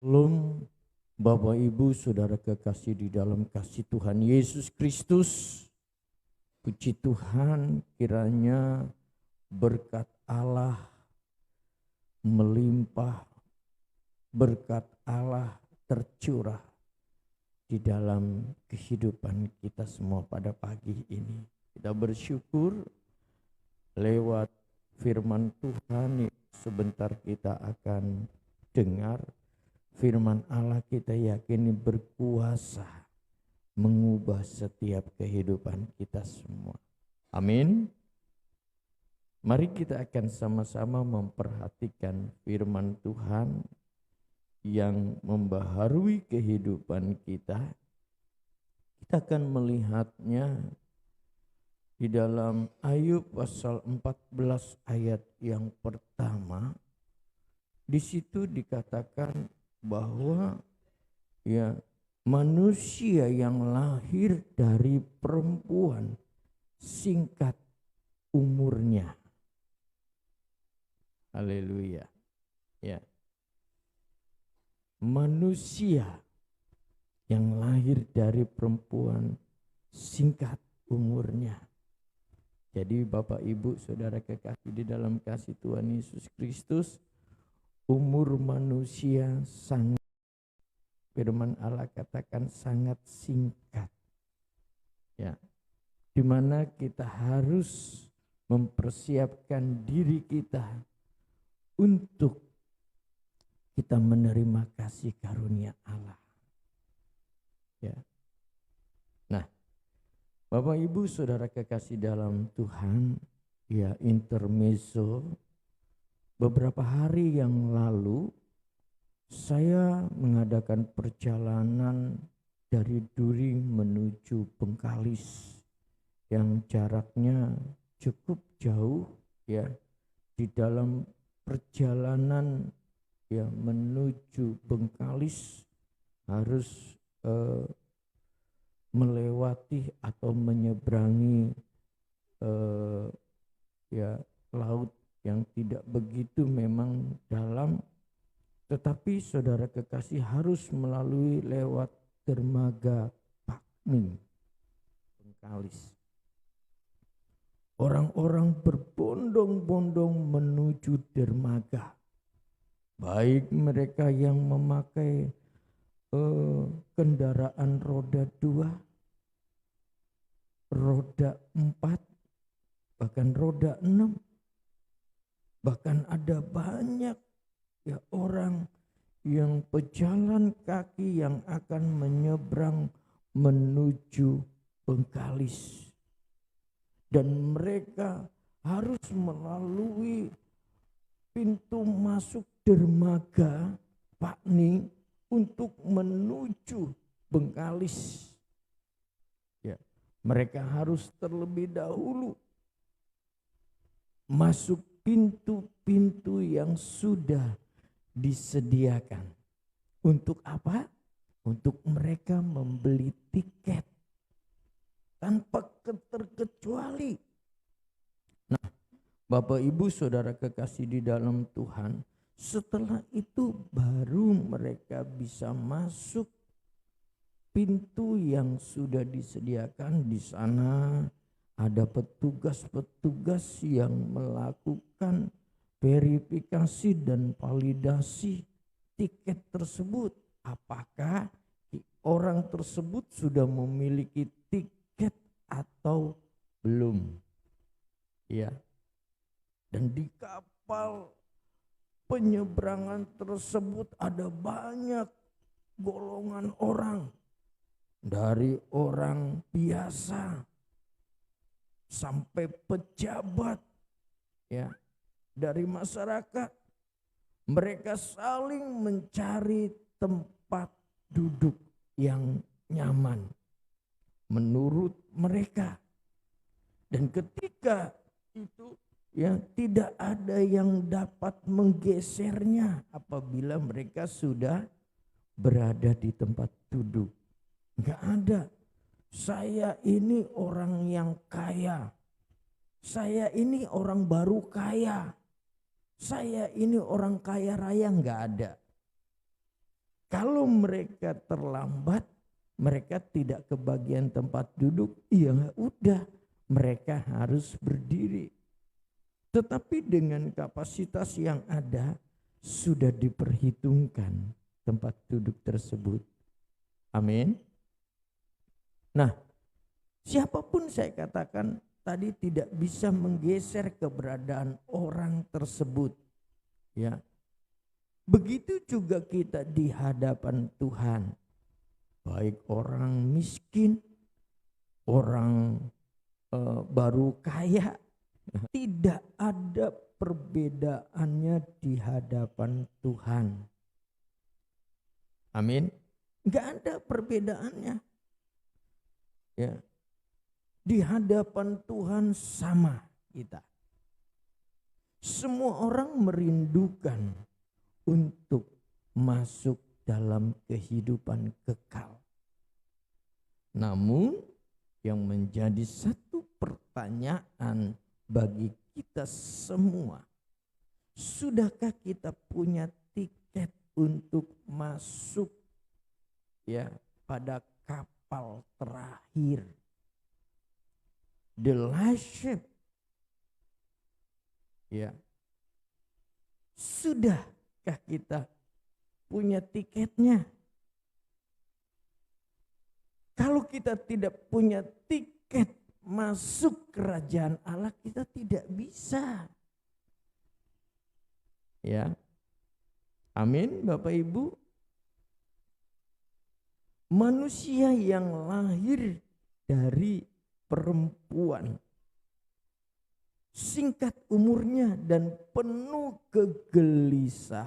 Shalom Bapak Ibu Saudara kekasih di dalam kasih Tuhan Yesus Kristus. Puji Tuhan, kiranya berkat Allah melimpah, berkat Allah tercurah di dalam kehidupan kita semua pada pagi ini. Kita bersyukur lewat firman Tuhan yang sebentar kita akan dengar. Firman Allah kita yakini berkuasa mengubah setiap kehidupan kita semua. Amin. Mari kita akan sama-sama memperhatikan firman Tuhan yang membaharui kehidupan kita. Kita akan melihatnya di dalam Ayub pasal 14 ayat yang pertama. Di situ dikatakan bahwa manusia yang lahir dari perempuan singkat umurnya. Haleluya. Ya. Manusia yang lahir dari perempuan singkat umurnya. Jadi Bapak Ibu Saudara kekasih di dalam kasih Tuhan Yesus Kristus, umur manusia sangat, firman Allah katakan sangat singkat. Ya. Di mana kita harus mempersiapkan diri kita untuk kita menerima kasih karunia Allah. Ya. Nah, Bapak Ibu Saudara kekasih dalam Tuhan, ya intermezzo. Beberapa hari yang lalu saya mengadakan perjalanan dari Duri menuju Bengkalis yang jaraknya cukup jauh ya. Di dalam perjalanan ya menuju Bengkalis harus melewati atau menyeberangi laut yang tidak begitu memang dalam, tetapi saudara kekasih harus melalui lewat dermaga Pakming, Bengkalis. Orang-orang berbondong-bondong menuju dermaga, baik mereka yang memakai kendaraan roda 2, roda 4, bahkan roda 6. Bahkan ada banyak ya orang yang pejalan kaki yang akan menyeberang menuju Bengkalis. Dan mereka harus melalui pintu masuk dermaga Pakming untuk menuju Bengkalis. Ya, mereka harus terlebih dahulu masuk pintu-pintu yang sudah disediakan. Untuk apa? Untuk mereka membeli tiket tanpa terkecuali. Nah, Bapak Ibu Saudara kekasih di dalam Tuhan, setelah itu baru mereka bisa masuk pintu yang sudah disediakan. Di sana ada petugas-petugas yang melakukan verifikasi dan validasi tiket tersebut. Apakah orang tersebut sudah memiliki tiket atau belum? Ya. Dan di kapal penyeberangan tersebut ada banyak golongan orang. Dari orang biasa sampai pejabat ya, dari masyarakat. Mereka saling mencari tempat duduk yang nyaman menurut mereka. Dan ketika itu ya tidak ada yang dapat menggesernya apabila mereka sudah berada di tempat duduk. Enggak ada. Saya ini orang yang kaya. Saya ini orang baru kaya. Saya ini orang kaya raya, enggak ada. Kalau mereka terlambat, mereka tidak kebagian tempat duduk, ya udah, mereka harus berdiri. Tetapi dengan kapasitas yang ada, sudah diperhitungkan tempat duduk tersebut. Amin. Nah, siapapun saya katakan tadi tidak bisa menggeser keberadaan orang tersebut. Ya. Begitu juga kita di hadapan Tuhan. Baik orang miskin, orang baru kaya, tidak ada perbedaannya di hadapan Tuhan. Amin. Enggak ada perbedaannya. Ya. Di hadapan Tuhan sama kita. Semua orang merindukan untuk masuk dalam kehidupan kekal. Namun yang menjadi satu pertanyaan bagi kita semua, sudahkah kita punya tiket untuk masuk ya pada kapal terakhir, the last ship? Ya, sudahkah kita punya tiketnya? Kalau kita tidak punya tiket masuk kerajaan Allah, kita tidak bisa. Ya. Amin, Bapak Ibu. Manusia yang lahir dari perempuan, singkat umurnya dan penuh kegelisahan.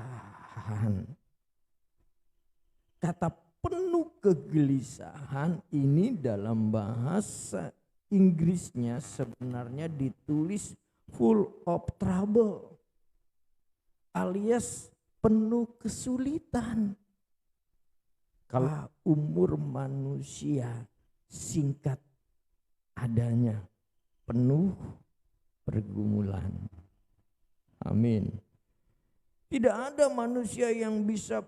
Kata penuh kegelisahan ini dalam bahasa Inggrisnya sebenarnya ditulis full of trouble, alias penuh kesulitan. Kalau umur manusia singkat adanya, penuh pergumulan. Amin. Tidak ada manusia yang bisa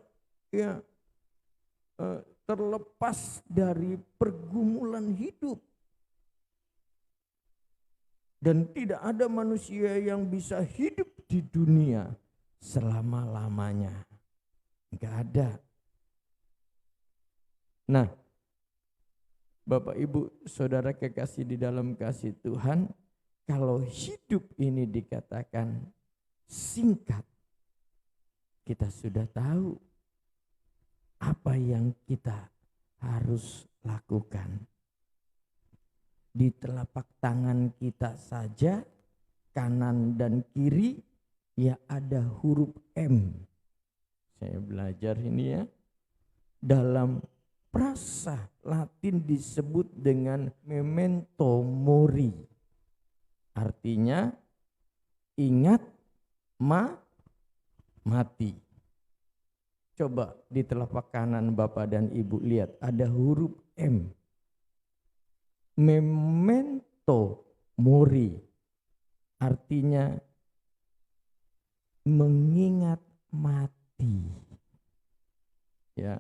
terlepas dari pergumulan hidup. Dan tidak ada manusia yang bisa hidup di dunia selama-lamanya. Enggak ada. Nah, Bapak Ibu Saudara kekasih di dalam kasih Tuhan, kalau hidup ini dikatakan singkat, kita sudah tahu apa yang kita harus lakukan. Di telapak tangan kita saja, kanan dan kiri, ya ada huruf M. Saya belajar ini ya. Dalam frasa Latin disebut dengan memento mori. Artinya ingat mati. Coba di telapak kanan Bapak dan Ibu lihat ada huruf M. Memento mori artinya mengingat mati. Ya.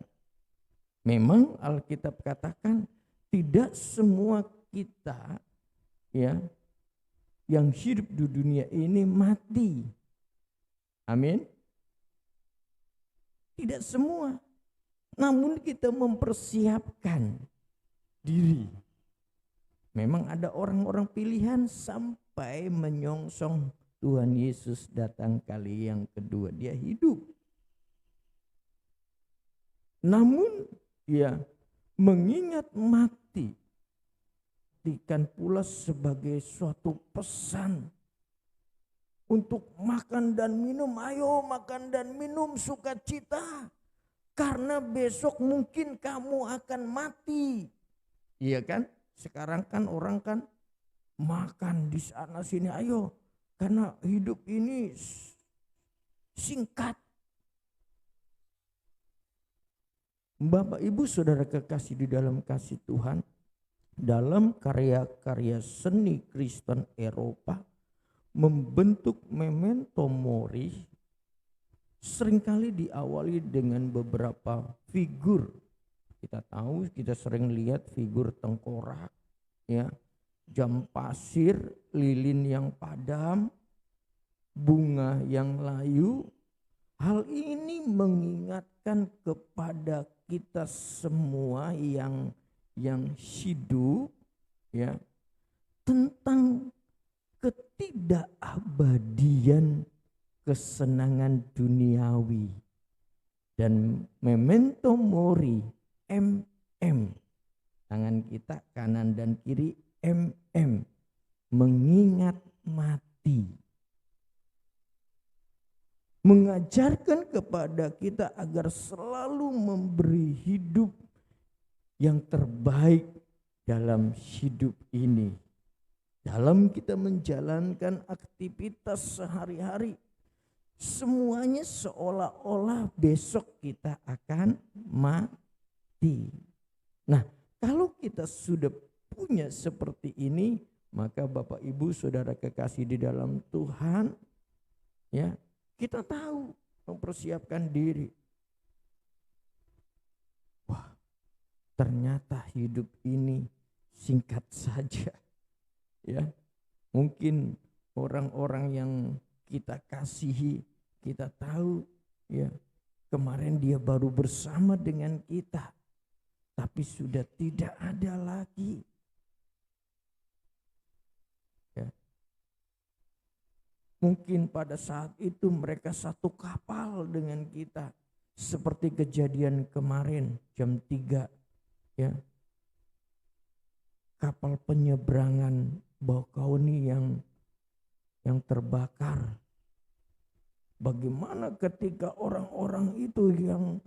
Memang Alkitab katakan tidak semua kita ya yang hidup di dunia ini mati. Amin. Tidak semua. Namun kita mempersiapkan diri. Memang ada orang-orang pilihan sampai menyongsong Tuhan Yesus datang kali yang kedua, dia hidup. Namun ya mengingat mati dikan pula sebagai suatu pesan untuk makan dan minum. Ayo makan dan minum sukacita, karena besok mungkin kamu akan mati. Iya kan? Sekarang kan orang kan makan di sana sini, ayo, karena hidup ini singkat. Bapak Ibu Saudara kekasih di dalam kasih Tuhan, dalam karya-karya seni Kristen Eropa membentuk memento mori seringkali diawali dengan beberapa figur. Kita tahu, kita sering lihat figur tengkorak, ya, jam pasir, lilin yang padam, bunga yang layu. Hal ini mengingatkan kepada kita semua yang hidup, ya, tentang ketidakabadian kesenangan duniawi. Dan memento mori, MM, tangan kita kanan dan kiri, MM, mengingat mati. Mengajarkan kepada kita agar selalu memberi hidup yang terbaik dalam hidup ini. Dalam kita menjalankan aktivitas sehari-hari, semuanya seolah-olah besok kita akan mati. Nah, kalau kita sudah punya seperti ini, maka Bapak Ibu Saudara kekasih di dalam Tuhan, ya, kita tahu mempersiapkan diri. Wah, ternyata hidup ini singkat saja. Ya, mungkin orang-orang yang kita kasihi, kita tahu, ya, kemarin dia baru bersama dengan kita, tapi sudah tidak ada lagi. Ya. Mungkin pada saat itu mereka satu kapal dengan kita, seperti kejadian kemarin jam 3, ya. Kapal penyeberangan Bakauni yang terbakar. Bagaimana ketika orang-orang itu yang